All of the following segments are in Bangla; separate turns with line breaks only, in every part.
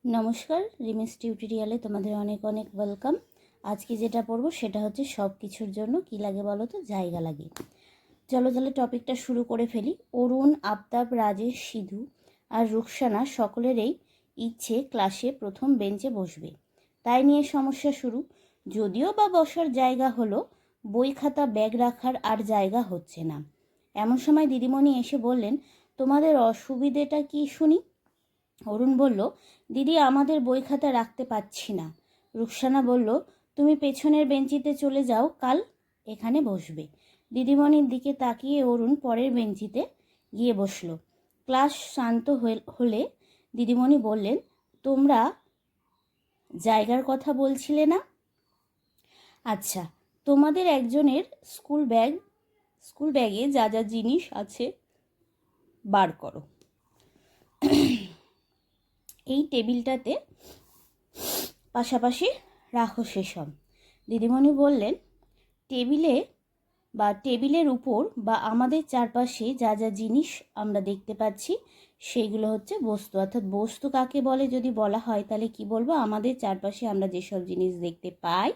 নমস্কার, রিমিস টিউটোরিয়ালে তোমাদের অনেক অনেক ওয়েলকাম। আজকে যেটা পড়বো সেটা হচ্ছে সব কিছুর জন্য কি লাগে বলো তো? জায়গা লাগে। চলো তাহলে টপিকটা শুরু করে ফেলি। অরুণ, আফতাব, রাজেশ, সিধু আর রুকসানা সকলেরই ইচ্ছে ক্লাসে প্রথম বেঞ্চে বসবে। তাই নিয়ে সমস্যা শুরু। যদিও বা বসার জায়গা হলো, বই খাতা ব্যাগ রাখার আর জায়গা হচ্ছে না। এমন সময় দিদিমণি এসে বললেন, তোমাদের অসুবিধেটা কি শুনি? অরুণ বলল, দিদি, আমাদের বই খাতা রাখতে পাচ্ছি না। রুকসানা বলল, তুমি পেছনের বেঞ্চিতে চলে যাও, কাল এখানে বসবে। দিদিমণির দিকে তাকিয়ে অরুণ পরের বেঞ্চিতে গিয়ে বসল। ক্লাস শান্ত হলে দিদিমণি বললেন, তোমরা জায়গার কথা বলছিলে না? আচ্ছা, তোমাদের একজনের স্কুল ব্যাগে যা যা জিনিস আছে বার করো। এই টেবিলটাতে পাশাপাশি রাখো সেসব। দিদিমণি বললেন, টেবিলের উপর বা আমাদের চারপাশে যা যা জিনিস আমরা দেখতে পাচ্ছি সেইগুলো হচ্ছে বস্তু। অর্থাৎ বস্তু কাকে বলে যদি বলা হয় তাহলে কি বলবো? আমাদের চারপাশে আমরা যেসব জিনিস দেখতে পাই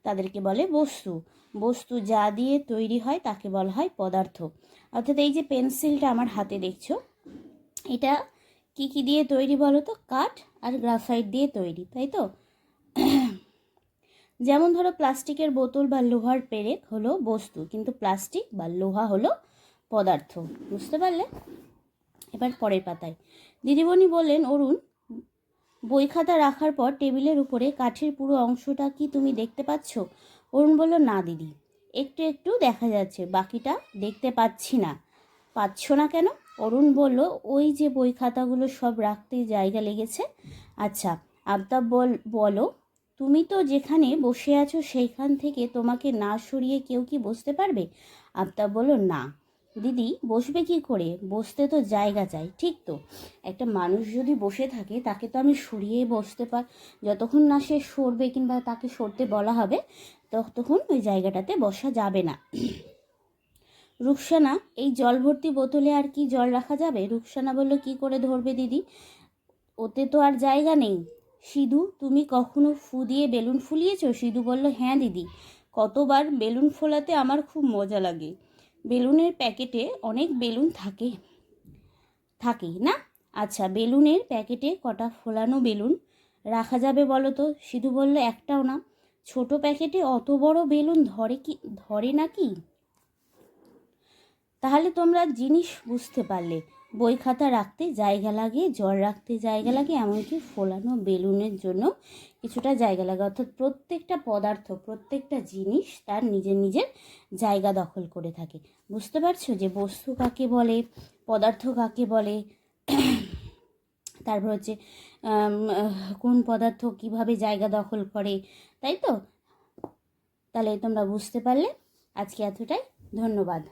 তাদেরকে বলে বস্তু। বস্তু যা দিয়ে তৈরি হয় তাকে বলা হয় পদার্থ। অর্থাৎ এই যে পেন্সিলটা আমার হাতে দেখছো, এটা কি কি দিয়ে তৈরি বলো তো? কাঠ আর গ্রাফাইট দিয়ে তৈরি, তাই তো? যেমন ধরো, প্লাস্টিকের বোতল বা লোহার পেরেক হলো বস্তু, কিন্তু প্লাস্টিক বা লোহা হলো পদার্থ। বুঝতে পারলে? এবার পরের পাতায় দিদিমণি বললেন, অরুণ, বই খাতা রাখার পর টেবিলের উপরে কাঠের পুরো অংশটা কি তুমি দেখতে পাচ্ছ? অরুণ বলল, না দিদি, একটু একটু দেখা যাচ্ছে, বাকিটা দেখতে পাচ্ছি না। পাচ্ছ না কেন? অরুণ বলল, ওই যে বই খাতাগুলো সব রাখতে জায়গা লেগেছে। আচ্ছা, আফতাব বলো, তুমি তো যেখানে বসে আছো সেইখান থেকে তোমাকে না সরিয়ে কেউ কি বসতে পারবে? আফতাব বলল, না দিদি, বসবে কি করে? বসতে তো জায়গা চাই। ঠিক তো, একটা মানুষ যদি বসে থাকে তাকে তো আমি সরিয়েই বসতে যতক্ষণ না সে সরবে কিংবা তাকে সরতে বলা হবে ততক্ষণ ওই জায়গাটাতে বসা যাবে না। রুকসানা, এই জল ভর্তি বোতলে আর কি জল রাখা যাবে? রুকসানা বলল, কি করে ধরবে দিদি, ওতে তো আর জায়গা নেই। সিধু, তুমি কখনো ফু দিয়ে বেলুন ফুলিয়েছো? সিধু বলল, হ্যাঁ দিদি, কতবার বেলুন ফোলাতে আমার খুব মজা লাগে। বেলুনের প্যাকেটে অনেক বেলুন থাকেই না? আচ্ছা, বেলুনের প্যাকেটে কটা ফোলানো বেলুন রাখা যাবে বলো তো? সিধু বলল, একটাও না। ছোট প্যাকেটে অত বড় বেলুন ধরে নাকি? তাহলে তোমরা জিনিস বুঝতে পারলে, বই খাতা রাখতে জায়গা লাগে, জল রাখতে জায়গা লাগে, এমনকি ফোলানো বেলুনের জন্য কিছুটা জায়গা লাগে। অর্থাৎ প্রত্যেকটা পদার্থ, প্রত্যেকটা জিনিস তার নিজের নিজের জায়গা দখল করে থাকে। বুঝতে পারছো যে বস্তু কাকে বলে, পদার্থ কাকে বলে, তারপর হচ্ছে কোন পদার্থ কিভাবে জায়গা দখল করে, তাই তো? তাহলে তোমরা বুঝতে পারলে। আজকে এতটাই, ধন্যবাদ।